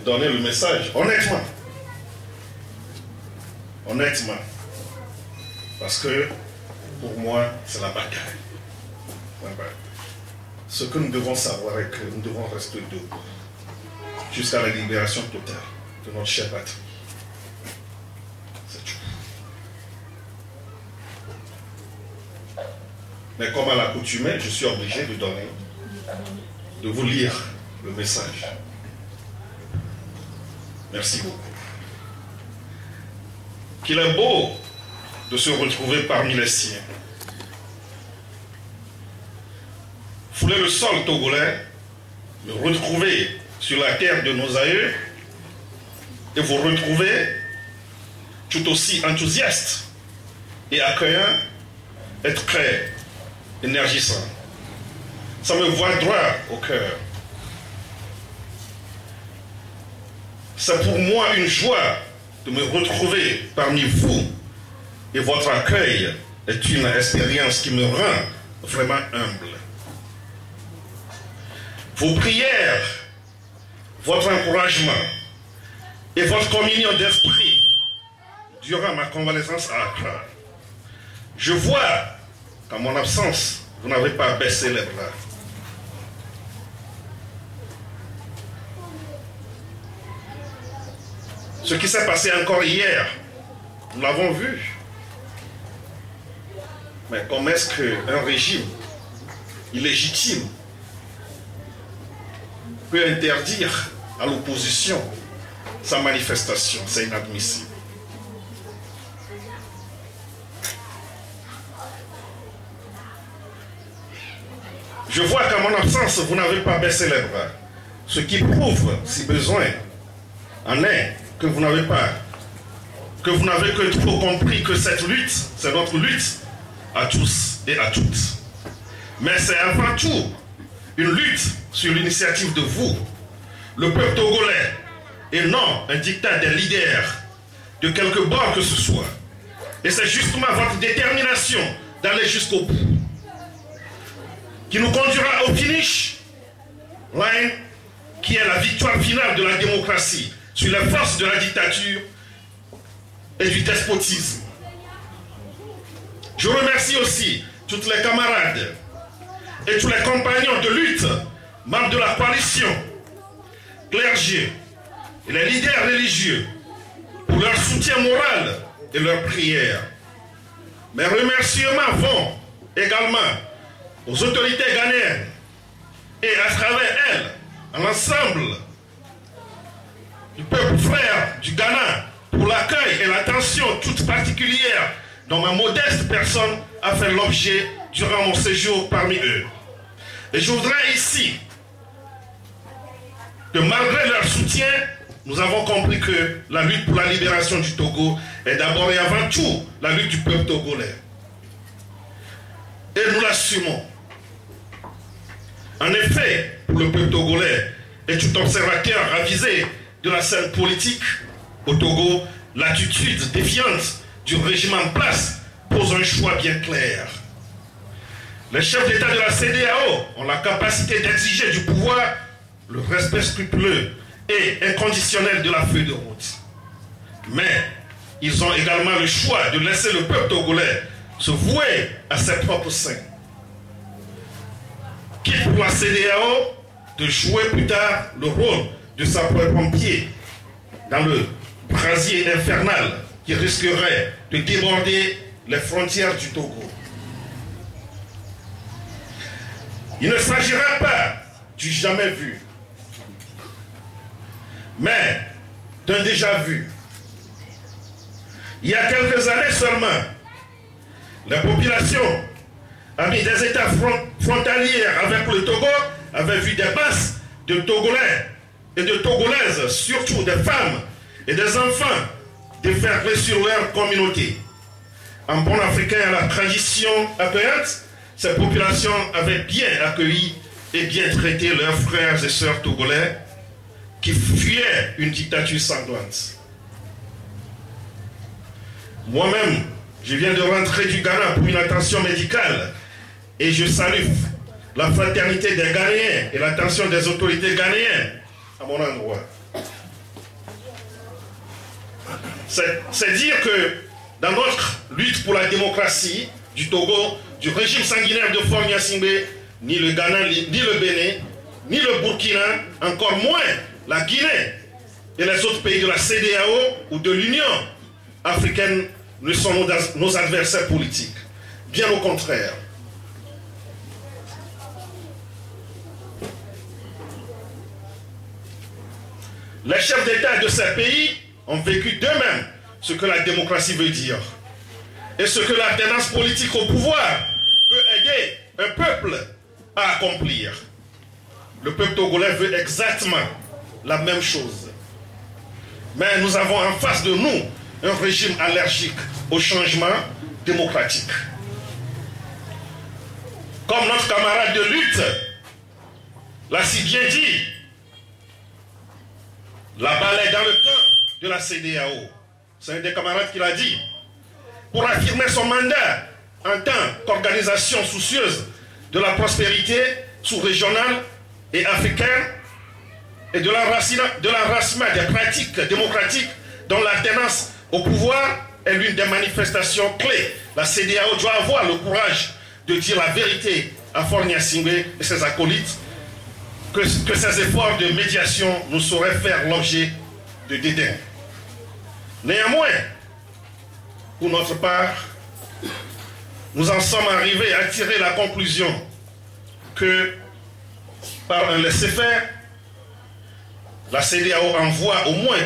donner le message, honnêtement. Honnêtement. Parce que, pour moi, c'est la bataille. Ce que nous devons savoir est que nous devons rester debout jusqu'à la libération totale de notre chère patrie. C'est tout. Mais comme à l'accoutumée, je suis obligé de vous lire le message. Merci beaucoup. Qu'il est beau de se retrouver parmi les siens. Fouler le sol togolais, me retrouver sur la terre de nos aïeux et vous retrouver tout aussi enthousiaste et accueillant, être très énergisant. Ça me voit droit au cœur. C'est pour moi une joie de me retrouver parmi vous et votre accueil est une expérience qui me rend vraiment humble. Vos prières, votre encouragement et votre communion d'esprit durant ma convalescence à Accra. Je vois qu'en mon absence, vous n'avez pas baissé les bras. Ce qui s'est passé encore hier, nous l'avons vu. Mais comment est-ce qu'un régime illégitime peut interdire à l'opposition sa manifestation? C'est inadmissible. Je vois qu'à mon absence, vous n'avez pas baissé les bras. Ce qui prouve, si besoin en est, que vous n'avez que trop compris que cette lutte, c'est notre lutte à tous et à toutes. Mais c'est avant tout une lutte sur l'initiative de vous, le peuple togolais, et non un dictat des leaders de quelque bord que ce soit. Et c'est justement votre détermination d'aller jusqu'au bout qui nous conduira au finish line, qui est la victoire finale de la démocratie sur les forces de la dictature et du despotisme. Je remercie aussi toutes les camarades et tous les compagnons de lutte, membres de la coalition, clergés et les leaders religieux pour leur soutien moral et leurs prières. Mes remerciements vont également aux autorités ghanéennes et à travers elles, à l'ensemble du peuple frère du Ghana pour l'accueil et l'attention toute particulière dont ma modeste personne a fait l'objet durant mon séjour parmi eux. Et je voudrais ici que malgré leur soutien, nous avons compris que la lutte pour la libération du Togo est d'abord et avant tout la lutte du peuple togolais. Et nous l'assumons. En effet, pour le peuple togolais et tout observateur avisé de la scène politique au Togo, l'attitude défiante du régime en place pose un choix bien clair. Les chefs d'État de la CEDEAO ont la capacité d'exiger du pouvoir le respect scrupuleux et inconditionnel de la feuille de route. Mais ils ont également le choix de laisser le peuple togolais se vouer à ses propres seins. Quitte pour la CEDEAO de jouer plus tard le rôle de sapeur-pompier dans le brasier infernal qui risquerait de déborder les frontières du Togo. Il ne s'agira pas du jamais vu, mais d'un déjà vu. Il y a quelques années seulement, la population amis des États frontaliers avec le Togo avaient vu des masses de Togolais et de Togolaises, surtout des femmes et des enfants, déferler sur leur communauté. En bon africain à la tradition accueillante, ces populations avaient bien accueilli et bien traité leurs frères et sœurs togolais qui fuyaient une dictature sanglante. Moi-même, je viens de rentrer du Ghana pour une attention médicale et je salue la fraternité des Ghanéens et l'attention des autorités ghanéennes à mon endroit. C'est dire que dans notre lutte pour la démocratie du Togo, du régime sanguinaire de Faure Gnassingbé, ni le Ghana, ni le Bénin, ni le Burkina, encore moins la Guinée et les autres pays de la CEDEAO ou de l'Union africaine ne sont nos adversaires politiques. Bien au contraire. Les chefs d'État de ces pays ont vécu d'eux-mêmes ce que la démocratie veut dire et ce que l'alternance politique au pouvoir peut aider un peuple à accomplir. Le peuple togolais veut exactement la même chose. Mais nous avons en face de nous un régime allergique au changement démocratique. Comme notre camarade de lutte l'a si bien dit, la balle est dans le camp de la CEDEAO. C'est un des camarades qui l'a dit. Pour affirmer son mandat en tant qu'organisation soucieuse de la prospérité sous-régionale et africaine et de l'enracinement des pratiques démocratiques dont l'alternance au pouvoir est l'une des manifestations clés. La CEDEAO doit avoir le courage de dire la vérité à Faure Gnassingbé et ses acolytes que ces efforts de médiation nous sauraient faire l'objet de dédain. Néanmoins, pour notre part, nous en sommes arrivés à tirer la conclusion que, par un laisser-faire, la CEDEAO envoie au moins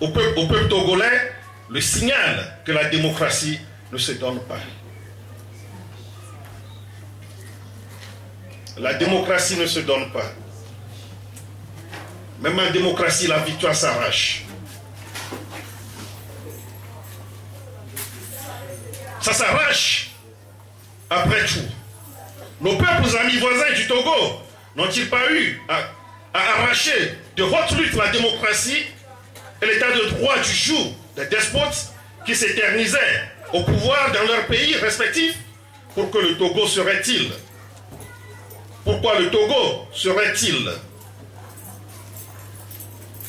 au peuple togolais le signal que la démocratie ne se donne pas. La démocratie ne se donne pas. Même en démocratie, la victoire s'arrache. Ça s'arrache après tout. Nos peuples amis voisins du Togo n'ont-ils pas eu à arracher de haute lutte la démocratie et l'état de droit du jour des despotes qui s'éternisaient au pouvoir dans leurs pays respectifs? Pour que le Togo serait-il? Pourquoi le Togo serait-il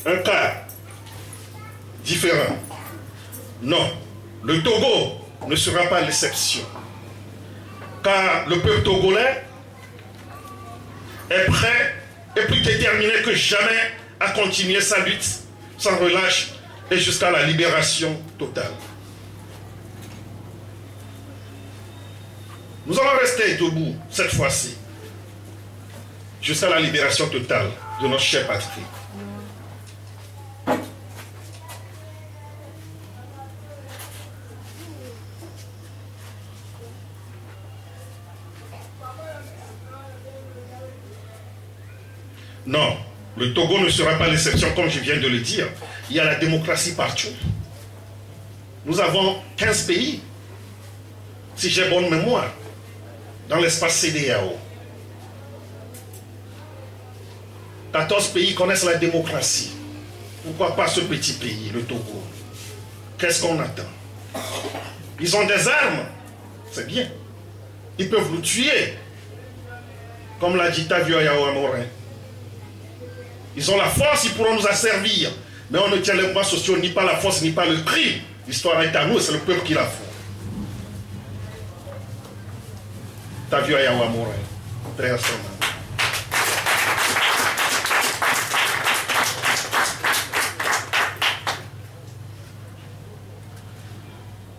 un cas différent? Non, le Togo ne sera pas l'exception. Car le peuple togolais est prêt et plus déterminé que jamais à continuer sa lutte sans relâche et jusqu'à la libération totale. Nous allons rester debout cette fois-ci jusqu'à la libération totale de notre chère patrie. Non, le Togo ne sera pas l'exception, comme je viens de le dire. Il y a la démocratie partout. Nous avons 15 pays, si j'ai bonne mémoire, dans l'espace CEDEAO. 14 pays connaissent la démocratie. Pourquoi pas ce petit pays, le Togo? Qu'est-ce qu'on attend? Ils ont des armes, c'est bien. Ils peuvent nous tuer, comme l'a dit Tavio Yawamorin. Ils ont la force, ils pourront nous asservir. Mais on ne tient les mouvements sociaux ni par la force, ni par le cri. L'histoire est à nous, c'est le peuple qui la fait. Tavio Yawamorin, très assommant.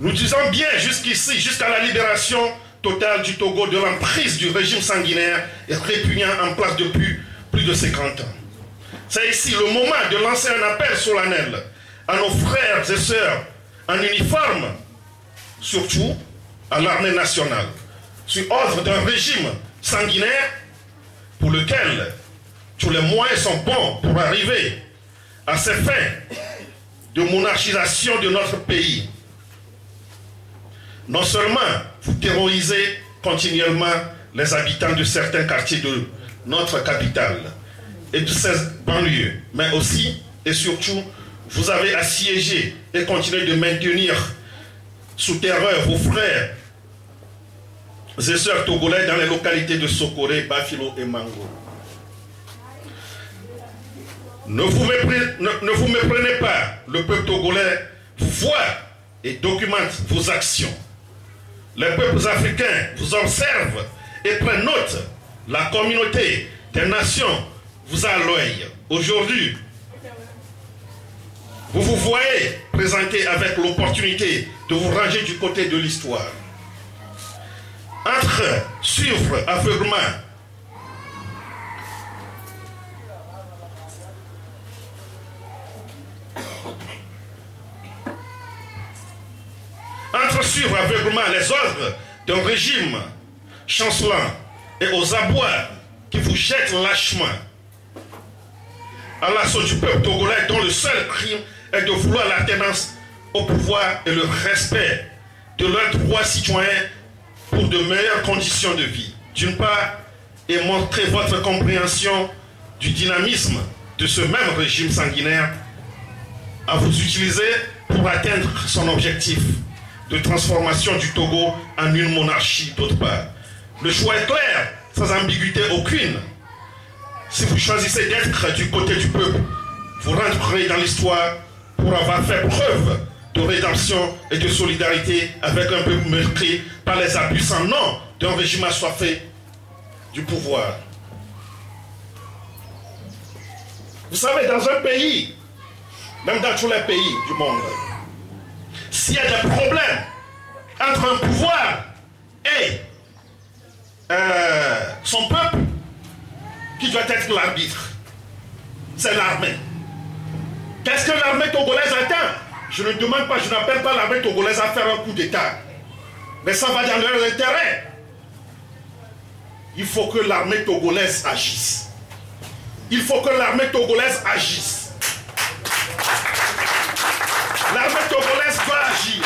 Nous disons bien jusqu'ici, jusqu'à la libération totale du Togo de l'emprise du régime sanguinaire et répugnant en place depuis plus de 50 ans. C'est ici le moment de lancer un appel solennel à nos frères et sœurs en uniforme, surtout à l'armée nationale, sur ordre d'un régime sanguinaire pour lequel tous les moyens sont bons pour arriver à ces fins de monarchisation de notre pays. Non seulement vous terrorisez continuellement les habitants de certains quartiers de notre capitale et de ses banlieues, mais aussi et surtout, vous avez assiégé et continué de maintenir sous terreur vos frères et sœurs togolais dans les localités de Sokoré, Bafilo et Mango. Ne vous méprenez pas, le peuple togolais vous voit et documente vos actions. Les peuples africains vous observent et prennent note. La communauté des nations vous a à l'œil. Aujourd'hui, vous vous voyez présenté avec l'opportunité de vous ranger du côté de l'histoire. Entre suivre aveuglement les ordres d'un régime chancelant et aux abois qui vous jettent lâchement à l'assaut du peuple togolais dont le seul crime est de vouloir l'alternance au pouvoir et le respect de leurs droits citoyens pour de meilleures conditions de vie. D'une part, et montrer votre compréhension du dynamisme de ce même régime sanguinaire à vous utiliser pour atteindre son objectif de transformation du Togo en une monarchie d'autre part. Le choix est clair, sans ambiguïté aucune. Si vous choisissez d'être du côté du peuple, vous rentrerez dans l'histoire pour avoir fait preuve de rédemption et de solidarité avec un peuple meurtri par les abus sans nom d'un régime assoiffé du pouvoir. Vous savez, dans un pays, même dans tous les pays du monde, s'il y a des problèmes entre un pouvoir et son peuple, qui doit être l'arbitre, c'est l'armée. Qu'est-ce que l'armée togolaise attend? Je ne demande pas, je n'appelle pas l'armée togolaise à faire un coup d'État. Mais ça va dans leur intérêt. Il faut que l'armée togolaise agisse. Il faut que l'armée togolaise agisse. L'armée togolaise doit agir.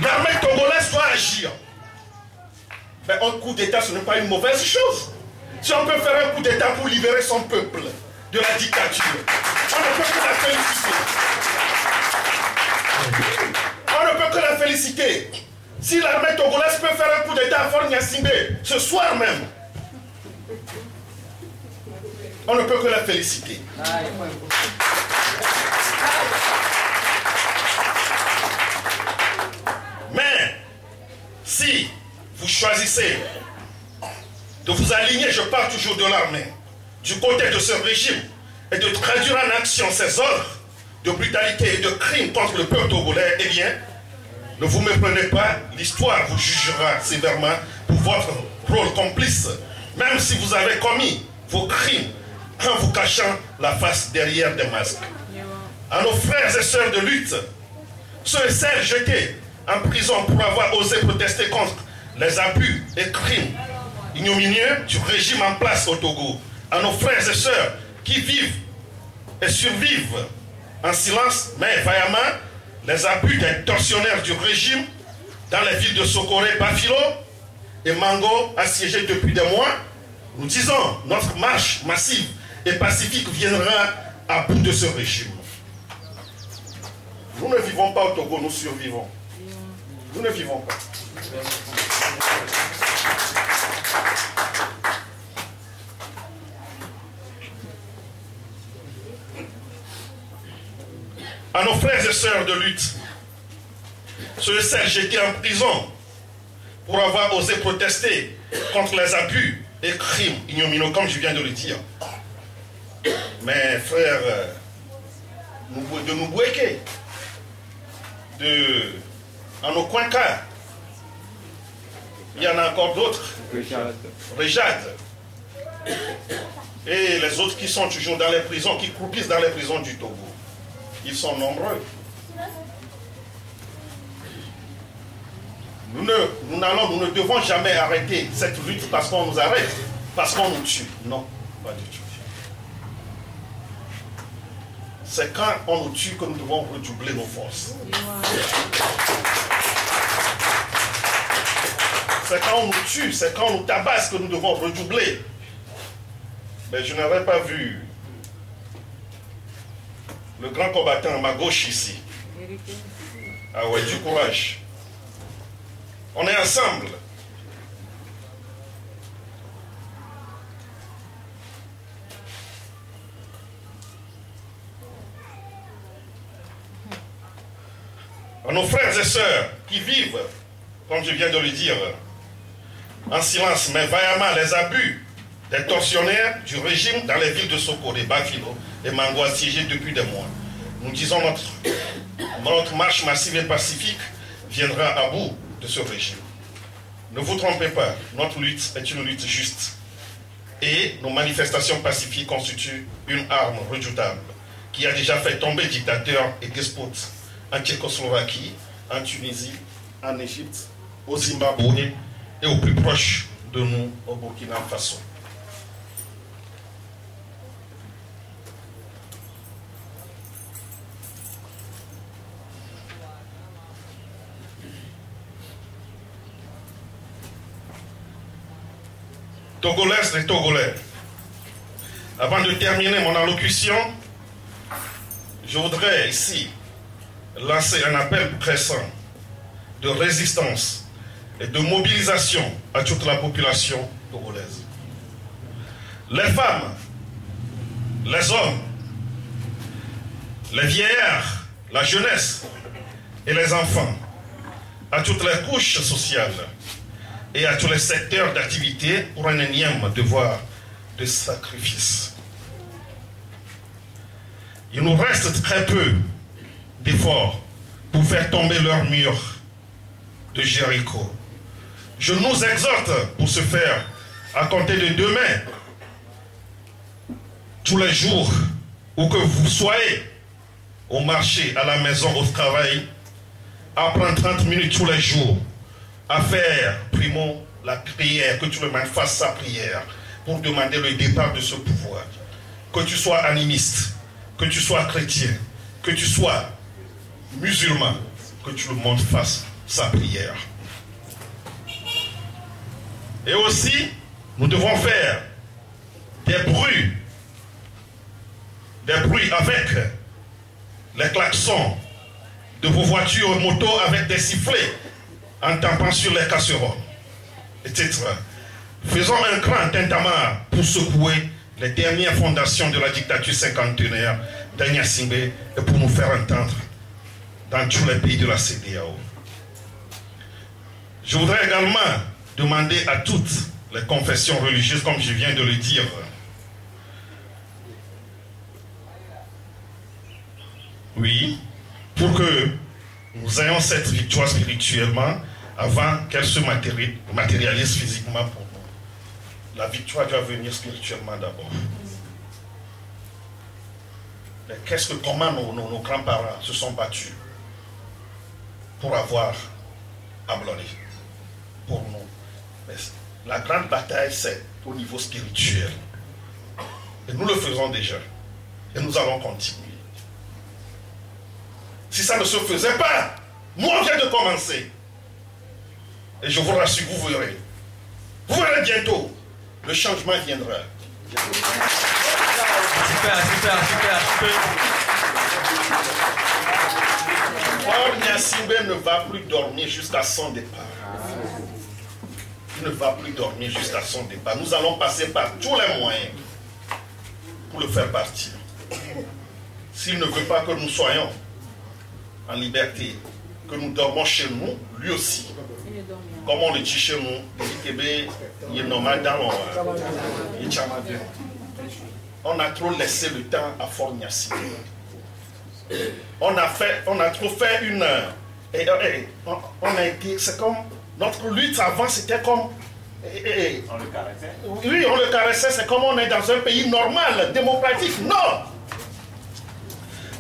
L'armée togolaise doit agir. Mais un coup d'État, ce n'est pas une mauvaise chose. Si on peut faire un coup d'État pour libérer son peuple de la dictature, on ne peut que la féliciter. On ne peut que la féliciter. Si l'armée togolaise peut faire un coup d'État à Fort Gnassingbé ce soir même, on ne peut que la féliciter. Mais si vous choisissez de vous aligner, je parle toujours de l'armée, du côté de ce régime et de traduire en action ces ordres de brutalité et de crimes contre le peuple togolais, eh bien, ne vous méprenez pas, l'histoire vous jugera sévèrement pour votre rôle complice, même si vous avez commis vos crimes en vous cachant la face derrière des masques. À nos frères et sœurs de lutte, ceux et celles jetés en prison pour avoir osé protester contre les abus et crimes ignominieux du régime en place au Togo, à nos frères et sœurs qui vivent et survivent en silence, mais vaillamment, les abus des tortionnaires du régime dans les villes de Sokoré, Bafilo et Mango, assiégées depuis des mois, nous disons, notre marche massive et pacifique viendra à bout de ce régime. Nous ne vivons pas au Togo, nous survivons. Nous ne vivons pas. À nos frères et sœurs de lutte, ceux et celles jetés en prison pour avoir osé protester contre les abus et crimes ignominieux, comme je viens de le dire. Mes frères de Noubouéké, de Anokwinka, il y en a encore d'autres, Rejad, et les autres qui sont toujours dans les prisons, qui croupissent dans les prisons du Togo. Ils sont nombreux. Nous ne devons jamais arrêter cette lutte parce qu'on nous arrête, parce qu'on nous tue. Non, pas du tout. C'est quand on nous tue que nous devons redoubler nos forces. C'est quand on nous tue, c'est quand on nous tabasse que nous devons redoubler. Mais je n'avais pas vu le grand combattant à ma gauche ici. Ah ouais, du courage. On est ensemble. à nos frères et sœurs qui vivent, comme je viens de le dire, en silence, mais vaillamment les abus des tortionnaires du régime dans les villes de Sokore, Bafilo et Mango assiégées depuis des mois. Nous disons notre marche massive et pacifique viendra à bout de ce régime. Ne vous trompez pas, notre lutte est une lutte juste. Et nos manifestations pacifiques constituent une arme redoutable qui a déjà fait tomber dictateurs et despotes en Tchécoslovaquie, en Tunisie, en Égypte, au Zimbabwe et au plus proche de nous, au Burkina Faso. Togolaises et Togolais, avant de terminer mon allocution, je voudrais ici lancer un appel pressant de résistance et de mobilisation à toute la population togolaise. Les femmes, les hommes, les vieillards, la jeunesse et les enfants, à toutes les couches sociales et à tous les secteurs d'activité pour un énième devoir de sacrifice. Il nous reste très peu d'efforts pour faire tomber leur mur de Jéricho. Je nous exhorte pour ce faire, à compter de demain, tous les jours, où que vous soyez, au marché, à la maison, au travail, à prendre 30 minutes tous les jours, à faire, primo, la prière, que tout le monde fasse sa prière, pour demander le départ de ce pouvoir. Que tu sois animiste, que tu sois chrétien, que tu sois musulman, que tout le monde fasse sa prière. Et aussi, nous devons faire des bruits avec les klaxons de vos voitures, motos, avec des sifflets en tapant sur les casseroles, etc. Faisons un grand tintamarre pour secouer les dernières fondations de la dictature cinquantenaire d'Agnasimbe et pour nous faire entendre dans tous les pays de la CEDEAO. Je voudrais également demander à toutes les confessions religieuses, comme je viens de le dire, oui, pour que nous ayons cette victoire spirituellement avant qu'elle se matérialise physiquement pour nous. La victoire doit venir spirituellement d'abord. Mais comment nos grands-parents se sont battus pour avoir Abloni pour nous. Mais la grande bataille, c'est au niveau spirituel. Et nous le faisons déjà. Et nous allons continuer. Si ça ne se faisait pas, nous on vient de commencer. Et je vous rassure, vous verrez. Vous verrez bientôt. Le changement viendra. Super. Or, Agnasimbe ne va plus dormir jusqu'à son départ. Il ne va plus dormir jusqu'à son départ. Nous allons passer par tous les moyens pour le faire partir. S'il ne veut pas que nous soyons en liberté, que nous dormons chez nous, lui aussi. Comme on le dit chez nous, il est normal dans on a trop laissé le temps à Fort Agnasimbe. On a trop fait une... on a été... C'est comme... Notre lutte avant, c'était comme... On le caressait. Oui, on le caressait, c'est comme on est dans un pays normal, démocratique. Non!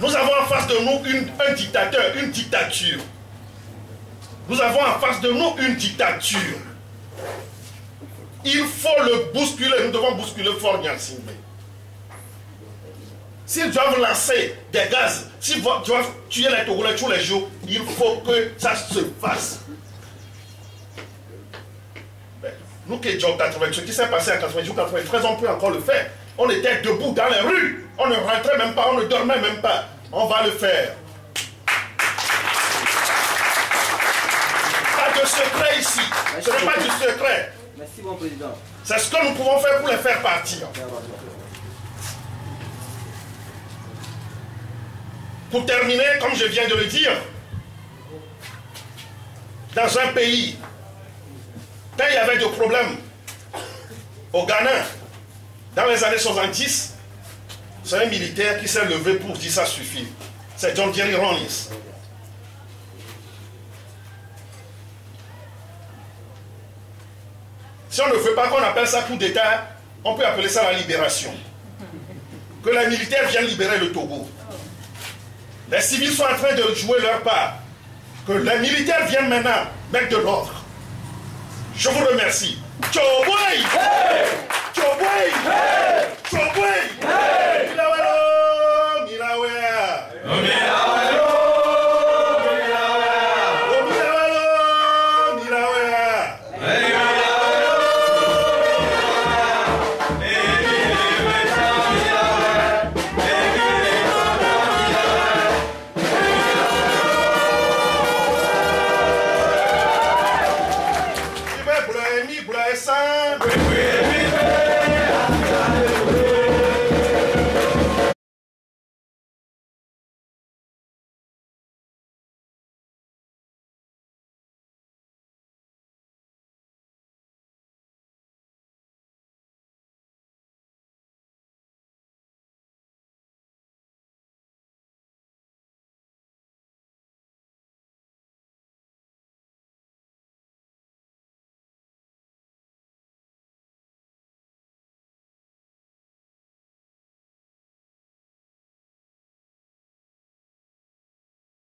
Nous avons en face de nous un dictateur, une dictature. Nous avons en face de nous une dictature. Il faut le bousculer, nous devons bousculer Fort Agnasimbe. S'ils doivent lancer des gaz, s'ils doivent tuer les Togolais tous les jours, il faut que ça se fasse. Nous qui étions en 80, ce qui s'est passé en 92, 93, on peut encore le faire. On était debout dans les rues, on ne rentrait même pas, on ne dormait même pas. On va le faire. Pas de secret ici. Ce n'est pas du secret. Merci, mon président. C'est ce que nous pouvons faire pour les faire partir. Pour terminer, comme je viens de le dire, dans un pays, quand il y avait des problèmes au Ghana, dans les années 70, c'est un militaire qui s'est levé pour dire ça suffit. C'est John Jerry Rawlings. Si on ne veut pas qu'on appelle ça coup d'État, on peut appeler ça la libération. Que les militaires viennent libérer le Togo. Les civils sont en train de jouer leur part. Que les militaires viennent maintenant mettre de l'ordre. Je vous remercie. Tchoboué! Tchoboué! Tchoboué! Milawalo! Milawea!